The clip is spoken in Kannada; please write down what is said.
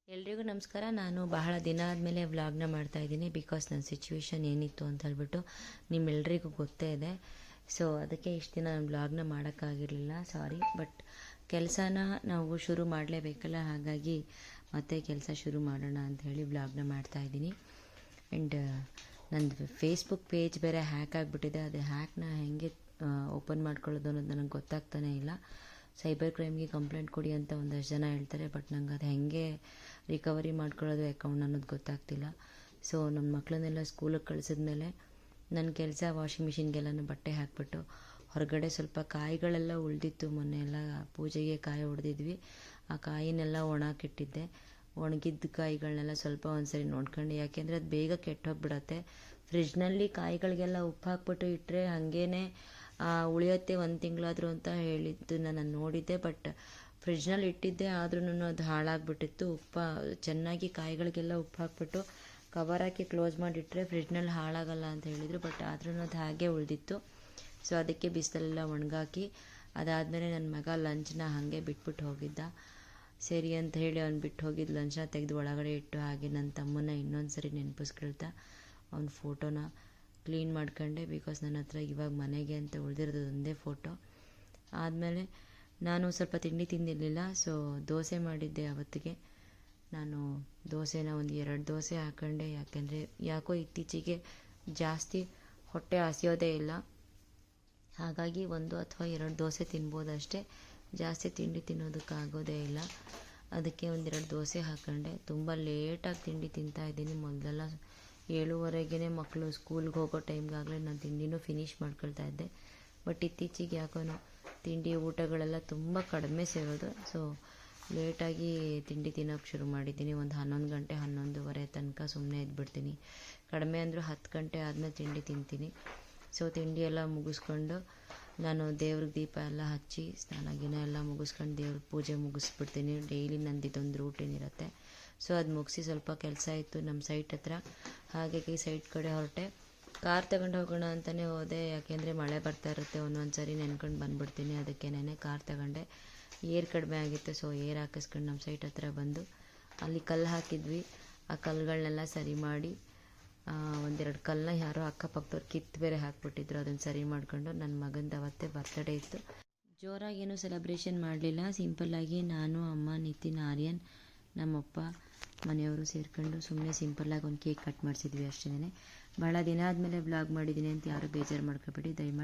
ಎಲ್ರಿಗೂ ನಮಸ್ಕಾರ. ನಾನು ಬಹಳ ದಿನ ಆದಮೇಲೆ ವ್ಲಾಗ್ನ ಮಾಡ್ತಾಯಿದ್ದೀನಿ. ಬಿಕಾಸ್ ನನ್ನ ಸಿಚುವೇಶನ್ ಏನಿತ್ತು ಅಂತ ಹೇಳ್ಬಿಟ್ಟು ನಿಮ್ಮೆಲ್ರಿಗೂ ಗೊತ್ತೇ ಇದೆ. ಸೊ ಅದಕ್ಕೆ ಇಷ್ಟು ದಿನ ನಾನು ವ್ಲಾಗ್ನ ಮಾಡೋಕ್ಕಾಗಿರಲಿಲ್ಲ, ಸಾರಿ. ಬಟ್ ಕೆಲಸನ ನಾವು ಶುರು ಮಾಡಲೇಬೇಕಲ್ಲ, ಹಾಗಾಗಿ ಮತ್ತೆ ಕೆಲಸ ಶುರು ಮಾಡೋಣ ಅಂತ ಹೇಳಿ ವ್ಲಾಗ್ನ ಮಾಡ್ತಾಯಿದ್ದೀನಿ. ಆ್ಯಂಡ್ ನಂದು ಫೇಸ್ಬುಕ್ ಪೇಜ್ ಬೇರೆ ಹ್ಯಾಕ್ ಆಗಿಬಿಟ್ಟಿದೆ. ಅದು ಹ್ಯಾಕ್ನ ಹೇಗೆ ಓಪನ್ ಮಾಡ್ಕೊಳ್ಳೋದು ಅನ್ನೋದು ನನಗೆ ಗೊತ್ತಾಗ್ತಾನೇ ಇಲ್ಲ. ಸೈಬರ್ ಕ್ರೈಮ್ಗೆ ಕಂಪ್ಲೇಂಟ್ ಕೊಡಿ ಅಂತ ಒಂದಷ್ಟು ಜನ ಹೇಳ್ತಾರೆ, ಬಟ್ ನಂಗೆ ಅದು ಹೇಗೆ ರಿಕವರಿ ಮಾಡ್ಕೊಳ್ಳೋದು ಅಕೌಂಟ್ ಅನ್ನೋದು ಗೊತ್ತಾಗ್ತಿಲ್ಲ. ಸೊ ನನ್ನ ಮಕ್ಕಳನ್ನೆಲ್ಲ ಸ್ಕೂಲಿಗೆ ಕಳಿಸಿದ್ಮೇಲೆ ನನ್ನ ಕೆಲಸ ವಾಷಿಂಗ್ ಮಿಷಿನ್ಗೆಲ್ಲನೂ ಬಟ್ಟೆ ಹಾಕಿಬಿಟ್ಟು ಹೊರಗಡೆ ಸ್ವಲ್ಪ ಕಾಯಿಗಳೆಲ್ಲ ಉಳಿದಿತ್ತು. ಮೊನ್ನೆ ಎಲ್ಲ ಪೂಜೆಗೆ ಕಾಯಿ ಹೊಡೆದಿದ್ವಿ. ಆ ಕಾಯಿನೆಲ್ಲ ಒಣಾಕಿಟ್ಟಿದ್ದೆ. ಒಣಗಿದ್ದ ಕಾಯಿಗಳನ್ನೆಲ್ಲ ಸ್ವಲ್ಪ ಒಂದ್ಸರಿ ನೋಡ್ಕೊಂಡು, ಯಾಕೆಂದರೆ ಅದು ಬೇಗ ಕೆಟ್ಟೋಗ್ಬಿಡತ್ತೆ. ಫ್ರಿಜ್ನಲ್ಲಿ ಕಾಯಿಗಳಿಗೆಲ್ಲ ಉಪ್ಪು ಹಾಕ್ಬಿಟ್ಟು ಇಟ್ಟರೆ ಹಾಗೇ ಉಳಿಯುತ್ತೆ 1 ತಿಂಗಳಾದರೂ ಅಂತ ಹೇಳಿದ್ದನ್ನು ನಾನು ನೋಡಿದ್ದೆ. ಬಟ್ ಫ್ರಿಜ್ನಲ್ಲಿ ಇಟ್ಟಿದ್ದೆ, ಆದ್ರೂ ಅದು ಹಾಳಾಗಿಬಿಟ್ಟಿತ್ತು. ಚೆನ್ನಾಗಿ ಕಾಯಿಗಳಿಗೆಲ್ಲ ಉಪ್ಪು ಹಾಕ್ಬಿಟ್ಟು ಕವರ್ ಹಾಕಿ ಕ್ಲೋಸ್ ಮಾಡಿಟ್ರೆ ಫ್ರಿಜ್ನಲ್ಲಿ ಹಾಳಾಗಲ್ಲ ಅಂತ ಹೇಳಿದರು. ಬಟ್ ಆದ್ರೂ ಅದು ಹಾಗೆ ಉಳಿದಿತ್ತು. ಸೊ ಅದಕ್ಕೆ ಬಿಸಿಲೆಲ್ಲ ಒಣಗಾಕಿ ಅದಾದಮೇಲೆ ನನ್ನ ಮಗ ಲಂಚ್ನ ಹಾಗೆ ಬಿಟ್ಬಿಟ್ಟು ಹೋಗಿದ್ದ. ಸರಿ ಅಂತ ಹೇಳಿ ಅವ್ನು ಬಿಟ್ಟು ಹೋಗಿದ್ದು ಲಂಚ್ನ ತೆಗೆದು ಒಳಗಡೆ ಇಟ್ಟು, ಹಾಗೆ ನನ್ನ ತಮ್ಮನ ಇನ್ನೊಂದು ಸರಿ ನೆನಪಿಸ್ಕೊಳ್ತಾ ಅವ್ನ ಫೋಟೋನ ಕ್ಲೀನ್ ಮಾಡ್ಕೊಂಡೆ. ಬಿಕಾಸ್ ನನ್ನ ಹತ್ರ ಇವಾಗ ಮನೆಗೆ ಅಂತ ಉಳಿದಿರೋದು ಒಂದೇ ಫೋಟೋ. ಆದಮೇಲೆ ನಾನು ಸ್ವಲ್ಪ ತಿಂಡಿ ತಿಂದಿರಲಿಲ್ಲ. ಸೊ ದೋಸೆ ಮಾಡಿದ್ದೆ ಅವತ್ತಿಗೆ. ನಾನು ದೋಸೆನ ಒಂದು 2 ದೋಸೆ ಹಾಕ್ಕೊಂಡೆ. ಯಾಕೆಂದರೆ ಯಾಕೋ ಇತ್ತೀಚೆಗೆ ಜಾಸ್ತಿ ಹೊಟ್ಟೆ ಹಸಿಯೋದೇ ಇಲ್ಲ. ಹಾಗಾಗಿ 1 ಅಥವಾ 2 ದೋಸೆ ತಿನ್ಬೋದಷ್ಟೇ, ಜಾಸ್ತಿ ತಿಂಡಿ ತಿನ್ನೋದಕ್ಕಾಗೋದೇ ಇಲ್ಲ. ಅದಕ್ಕೆ 1-2 ದೋಸೆ ಹಾಕ್ಕೊಂಡೆ. ತುಂಬ ಲೇಟಾಗಿ ತಿಂಡಿ ತಿಂತಾಯಿದ್ದೀನಿ. ಮೊದಲೆಲ್ಲ 7:30ಗೆ ಮಕ್ಕಳು ಸ್ಕೂಲ್ಗೆ ಹೋಗೋ ಟೈಮ್ಗಾಗಲೇ ನಾನು ತಿಂಡಿನೂ ಫಿನಿಷ್ ಮಾಡ್ಕೊಳ್ತಾ ಇದ್ದೆ. ಬಟ್ ಇತ್ತೀಚೆಗೆ ಯಾಕೋ ತಿಂಡಿ ಊಟಗಳೆಲ್ಲ ತುಂಬ ಕಡಿಮೆ ಸೇರೋದು. ಸೊ ಲೇಟಾಗಿ ತಿಂಡಿ ತಿನ್ನೋಕ್ಕೆ ಶುರು ಮಾಡಿದ್ದೀನಿ. ಒಂದು 11 ಗಂಟೆ 11:30 ತನಕ ಸುಮ್ಮನೆ ಇದ್ಬಿಡ್ತೀನಿ. ಕಡಿಮೆ ಅಂದರೂ 10 ಗಂಟೆ ಆದಮೇಲೆ ತಿಂಡಿ ತಿಂತೀನಿ. ಸೊ ತಿಂಡಿ ಎಲ್ಲ ಮುಗಿಸ್ಕೊಂಡು ನಾನು ದೇವ್ರಿಗೆ ದೀಪ ಎಲ್ಲ ಹಚ್ಚಿ ಸ್ನಾನ ಗಿನ ಎಲ್ಲ ಮುಗಿಸ್ಕೊಂಡು ದೇವ್ರ ಪೂಜೆ ಮುಗಿಸ್ಬಿಡ್ತೀನಿ. ಡೈಲಿ ನಂದು ಇದೊಂದು ರೂಟೀನ್ ಇರುತ್ತೆ. ಸೊ ಅದು ಮುಗಿಸಿ ಸ್ವಲ್ಪ ಕೆಲಸ ಇತ್ತು ನಮ್ಮ ಸೈಟ್ ಹತ್ರ, ಹಾಗಾಗಿ ಸೈಟ್ ಕಡೆ ಹೊರಟೆ. ಕಾರ್ ತಗೊಂಡು ಹೋಗೋಣ ಅಂತಲೇ ಹೋದೆ. ಯಾಕೆಂದರೆ ಮಳೆ ಬರ್ತಾ ಇರುತ್ತೆ, ಒಂದೊಂದು ಸರಿ ನೆನ್ಕೊಂಡು ಬಂದುಬಿಡ್ತೀನಿ. ಅದಕ್ಕೇನೆ ಕಾರ್ ತಗೊಂಡೆ. ಏರ್ ಕಡಿಮೆ ಆಗಿತ್ತು. ಸೊ ಏರ್ ಹಾಕಿಸ್ಕೊಂಡು ನಮ್ಮ ಸೈಟ್ ಹತ್ರ ಬಂದು ಅಲ್ಲಿ ಕಲ್ಲು ಹಾಕಿದ್ವಿ. ಆ ಕಲ್ಲುಗಳನ್ನೆಲ್ಲ ಸರಿ ಮಾಡಿ, 1-2 ಕಲ್ಲನ್ನ ಯಾರೋ ಅಕ್ಕಪಕ್ಕದವ್ರು ಕಿತ್ತು ಬೇರೆ ಹಾಕ್ಬಿಟ್ಟಿದ್ರು. ಅದನ್ನು ಸರಿ ಮಾಡಿಕೊಂಡು, ನನ್ನ ಮಗಂದು ಅವತ್ತೇ ಬರ್ತಡೇ ಇತ್ತು. ಜೋರಾಗೇನೂ ಸೆಲೆಬ್ರೇಷನ್ ಮಾಡಲಿಲ್ಲ. ಸಿಂಪಲ್ಲಾಗಿ ನಾನು, ಅಮ್ಮ, ನಿತಿನ್, ಆರ್ಯನ್, ನಮ್ಮಪ್ಪ, ಮನೆಯವರು ಸೇರ್ಕೊಂಡು ಸುಮ್ಮನೆ ಸಿಂಪಲ್ಲಾಗಿ ಒಂದು ಕೇಕ್ ಕಟ್ ಮಾಡಿಸಿದ್ವಿ ಅಷ್ಟೇ. ಭಾಳ ದಿನ ಆದಮೇಲೆ ವ್ಲಾಗ್ ಮಾಡಿದ್ದೀನಿ ಅಂತ ಯಾರೂ ಬೇಜಾರು ಮಾಡ್ಕೋಬೇಡಿ ದಯಮಾಡಿ.